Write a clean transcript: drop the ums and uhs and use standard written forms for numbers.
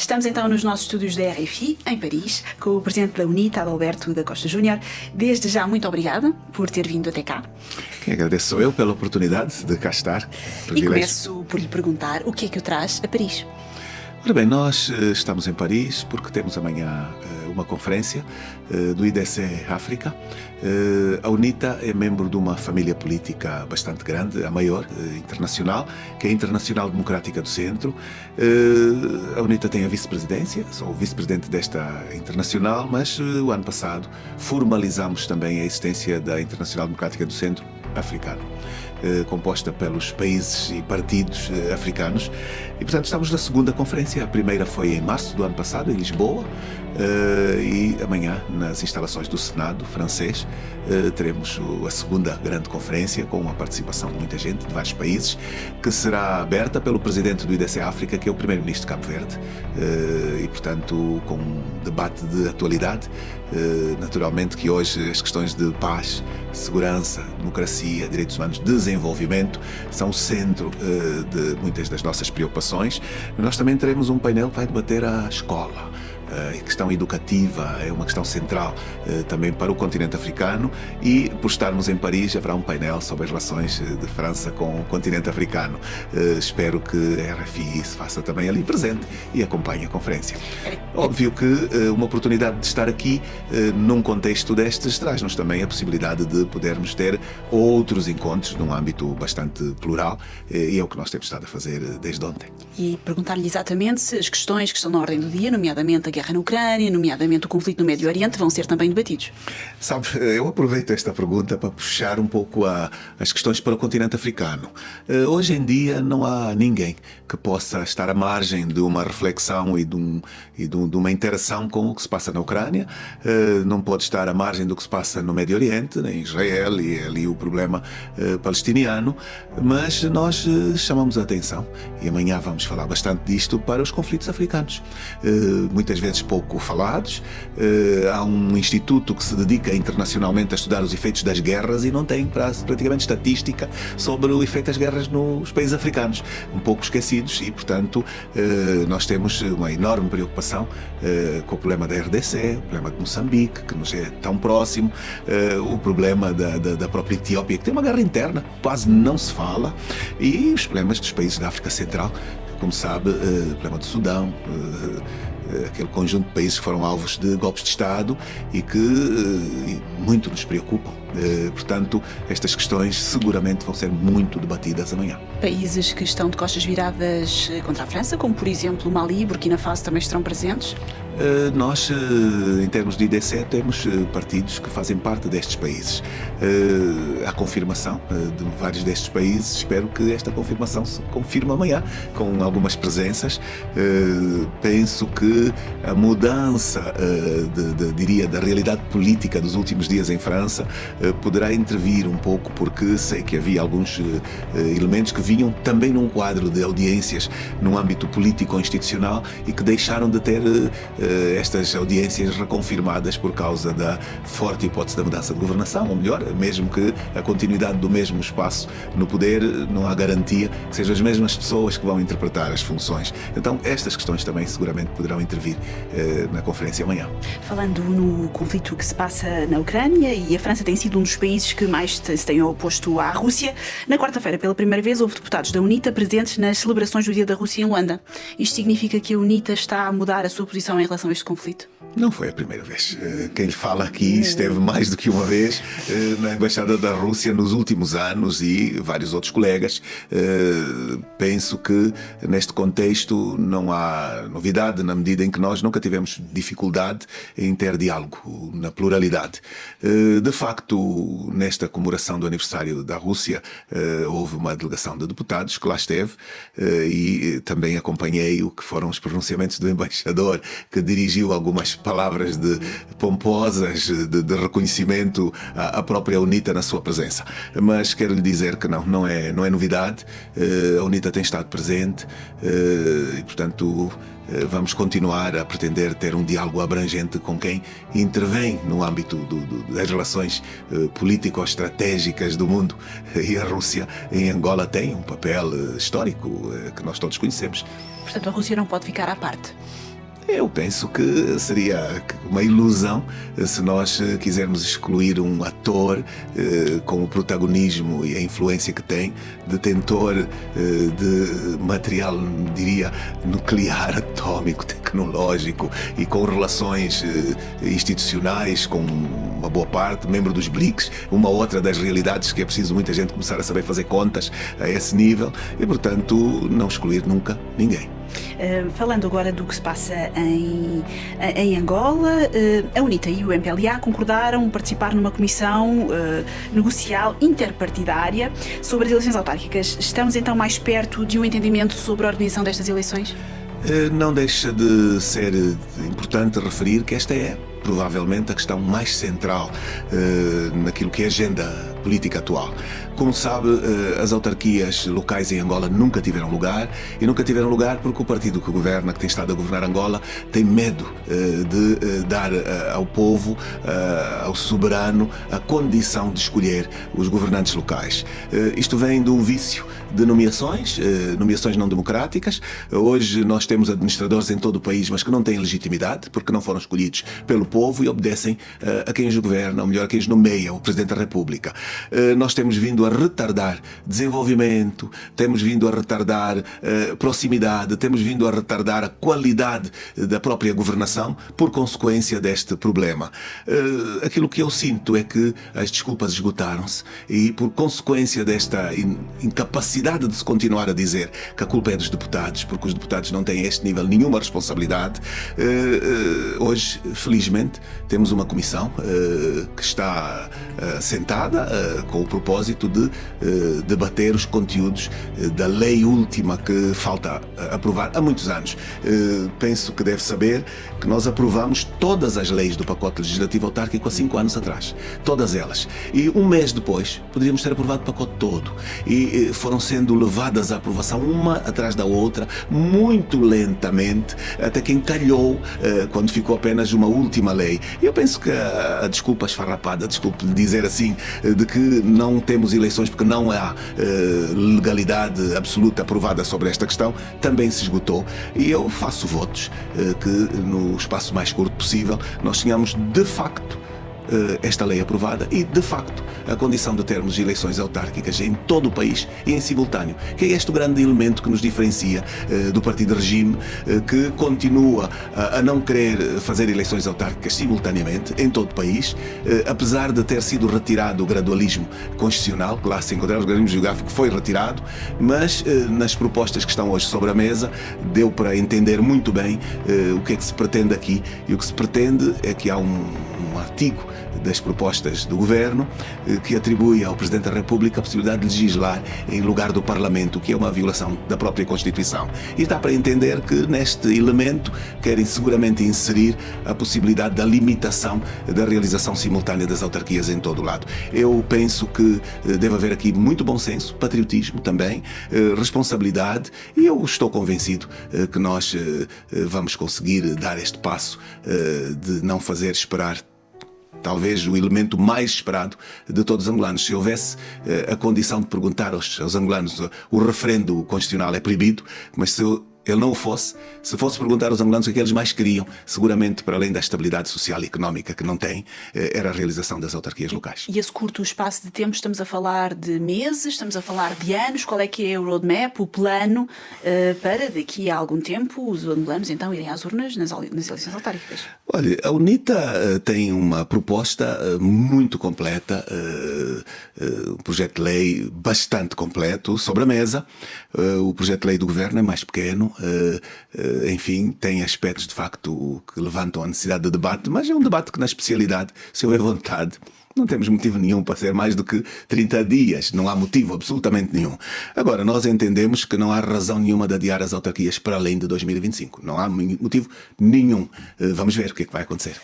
Estamos então nos nossos estúdios da RFI, em Paris, com o presidente da UNITA, Adalberto da Costa Júnior. Desde já, muito obrigada por ter vindo até cá. Quem agradeço sou eu pela oportunidade de cá estar. E começo por lhe perguntar o que é que o traz a Paris. Ora bem, nós estamos em Paris porque temos amanhã uma conferência do IDC África. A UNITA é membro de uma família política bastante grande, a maior, internacional, que é a Internacional Democrática do Centro. A UNITA tem a vice-presidência, sou o vice-presidente desta internacional, mas o ano passado formalizamos também a existência da Internacional Democrática do Centro africano, composta pelos países e partidos africanos. E, portanto, estamos na segunda conferência. A primeira foi em março do ano passado, em Lisboa, e amanhã, nas instalações do Senado francês, teremos a segunda grande conferência, com a participação de muita gente, de vários países, que será aberta pelo presidente do IDC África, que é o primeiro-ministro de Cabo Verde, e, portanto, com um debate de atualidade. Naturalmente que hoje as questões de paz, segurança, democracia, direitos humanos, desenvolvimento são o centro de muitas das nossas preocupações. Nós também teremos um painel que vai debater a escola. A questão educativa é uma questão central também para o continente africano, e por estarmos em Paris haverá um painel sobre as relações de França com o continente africano. Espero que a RFI se faça também ali presente e acompanhe a conferência. Óbvio que uma oportunidade de estar aqui num contexto destes traz-nos também a possibilidade de podermos ter outros encontros num âmbito bastante plural, e é o que nós temos estado a fazer desde ontem. E perguntar-lhe exatamente se as questões que estão na ordem do dia, nomeadamente a guerra na Ucrânia, nomeadamente o conflito no Médio Oriente, vão ser também debatidos. Sabe, eu aproveito esta pergunta para puxar um pouco as questões para o continente africano. Hoje em dia não há ninguém que possa estar à margem de uma reflexão e de uma interação com o que se passa na Ucrânia. Não pode estar à margem do que se passa no Médio Oriente, em Israel, e ali o problema palestiniano, mas nós chamamos a atenção, e amanhã vamos falar bastante disto, para os conflitos africanos. Muitas vezes pouco falados. Há um instituto que se dedica internacionalmente a estudar os efeitos das guerras e não tem praticamente estatística sobre o efeito das guerras nos países africanos, um pouco esquecidos, e portanto nós temos uma enorme preocupação com o problema da RDC, o problema de Moçambique, que nos é tão próximo, o problema da própria Etiópia, que tem uma guerra interna, quase não se fala, e os problemas dos países da África Central, como sabe, o problema do Sudão, aquele conjunto de países que foram alvos de golpes de Estado e que muito nos preocupam. Portanto, estas questões seguramente vão ser muito debatidas amanhã. Países que estão de costas viradas contra a França, como por exemplo Mali e Burkina Faso, também estarão presentes? Nós, em termos de IDC, temos partidos que fazem parte destes países. Há confirmação de vários destes países. Espero que esta confirmação se confirme amanhã, com algumas presenças. Penso que a mudança, diria, da realidade política dos últimos dias em França poderá intervir um pouco, porque sei que havia alguns elementos que vinham também num quadro de audiências no âmbito político-institucional e que deixaram de ter estas audiências reconfirmadas por causa da forte hipótese da mudança de governação, ou melhor, mesmo que a continuidade do mesmo espaço no poder, não há garantia que sejam as mesmas pessoas que vão interpretar as funções. Então, estas questões também seguramente poderão intervir na conferência amanhã. Falando no conflito que se passa na Ucrânia, e a França tem sido um dos países que mais se tem oposto à Rússia, na quarta-feira, pela primeira vez, houve deputados da UNITA presentes nas celebrações do Dia da Rússia em Luanda. Isto significa que a UNITA está a mudar a sua posição em relação a este conflito? Não foi a primeira vez. Quem lhe fala aqui esteve mais do que uma vez na Embaixada da Rússia nos últimos anos, e vários outros colegas. Penso que neste contexto não há novidade, na medida em que nós nunca tivemos dificuldade em ter diálogo na pluralidade. De facto, nesta comemoração do aniversário da Rússia, houve uma delegação de deputados que lá esteve, e também acompanhei o que foram os pronunciamentos do embaixador, que dirigiu algumas palavras pomposas de reconhecimento à própria UNITA na sua presença. Mas quero lhe dizer que não é novidade. A UNITA tem estado presente, e portanto vamos continuar a pretender ter um diálogo abrangente com quem intervém no âmbito das relações político-estratégicas do mundo. E a Rússia em Angola tem um papel histórico que nós todos conhecemos. Portanto, a Rússia não pode ficar à parte? Eu penso que seria uma ilusão se nós quisermos excluir um ator com o protagonismo e a influência que tem, detentor de material, diria, nuclear, atômico, tecnológico e com relações institucionais com uma boa parte, membro dos BRICS, uma outra das realidades que é preciso muita gente começar a saber fazer contas a esse nível e, portanto, não excluir nunca ninguém. Falando agora do que se passa em Angola, a UNITA e o MPLA concordaram participar numa comissão negocial interpartidária sobre as eleições autárquicas. Estamos então mais perto de um entendimento sobre a organização destas eleições? Não deixa de ser importante referir que esta é provavelmente a questão mais central naquilo que é a agenda política atual. Como sabe, as autarquias locais em Angola nunca tiveram lugar, e nunca tiveram lugar porque o partido que governa, que tem estado a governar Angola, tem medo de dar ao povo, ao soberano, a condição de escolher os governantes locais. Isto vem de um vício de nomeações não democráticas. Hoje nós temos administradores em todo o país, mas que não têm legitimidade, porque não foram escolhidos pelo povo e obedecem a quem os governa, ou melhor, a quem os nomeia, o Presidente da República. Nós temos vindo a retardar desenvolvimento, temos vindo a retardar proximidade, temos vindo a retardar a qualidade da própria governação por consequência deste problema. Aquilo que eu sinto é que as desculpas esgotaram-se e, por consequência desta incapacidade de se continuar a dizer que a culpa é dos deputados, porque os deputados não têm a este nível nenhuma responsabilidade, hoje, felizmente, temos uma comissão que está sentada com o propósito de debater os conteúdos da lei última que falta aprovar há muitos anos. Penso que deve saber que nós aprovamos todas as leis do pacote legislativo autárquico há 5 anos atrás. Todas elas. E um mês depois poderíamos ter aprovado o pacote todo. E foram sendo levadas à aprovação uma atrás da outra, muito lentamente, até que encalhou quando ficou apenas uma última lei. Eu penso que a desculpa esfarrapada, desculpe dizer assim, de que não temos eleições porque não há legalidade absoluta aprovada sobre esta questão, também se esgotou. E eu faço votos que no espaço mais curto possível nós tenhamos de facto esta lei aprovada e, de facto, a condição de termos eleições autárquicas em todo o país e em simultâneo, que é este o grande elemento que nos diferencia do partido de regime, que continua a não querer fazer eleições autárquicas simultaneamente em todo o país, apesar de ter sido retirado o gradualismo constitucional, que lá se encontrava, o gradualismo geográfico foi retirado, mas nas propostas que estão hoje sobre a mesa deu para entender muito bem o que é que se pretende aqui, e o que se pretende é que há um artigo das propostas do Governo que atribui ao Presidente da República a possibilidade de legislar em lugar do Parlamento, o que é uma violação da própria Constituição. E dá para entender que neste elemento querem seguramente inserir a possibilidade da limitação da realização simultânea das autarquias em todo o lado. Eu penso que deve haver aqui muito bom senso, patriotismo também, responsabilidade, e eu estou convencido que nós vamos conseguir dar este passo de não fazer esperar talvez o elemento mais esperado de todos os angolanos. Se houvesse a condição de perguntar aos angolanos, o referendo constitucional é proibido, mas se ele não o fosse, se fosse perguntar aos angolanos o que eles mais queriam, seguramente, para além da estabilidade social e económica que não têm, era a realização das autarquias locais. E esse curto espaço de tempo, estamos a falar de meses, estamos a falar de anos? Qual é que é o roadmap, o plano para daqui a algum tempo os angolanos então irem às urnas nas eleições autárquicas? Olha, a UNITA tem uma proposta muito completa, um projeto de lei bastante completo sobre a mesa. O projeto de lei do Governo é mais pequeno, enfim, tem aspectos de facto que levantam a necessidade de debate, mas é um debate que, na especialidade, se houver vontade, não temos motivo nenhum para ser mais do que 30 dias. Não há motivo absolutamente nenhum. Agora, nós entendemos que não há razão nenhuma de adiar as autarquias para além de 2025. Não há motivo nenhum. Vamos ver o que é que vai acontecer.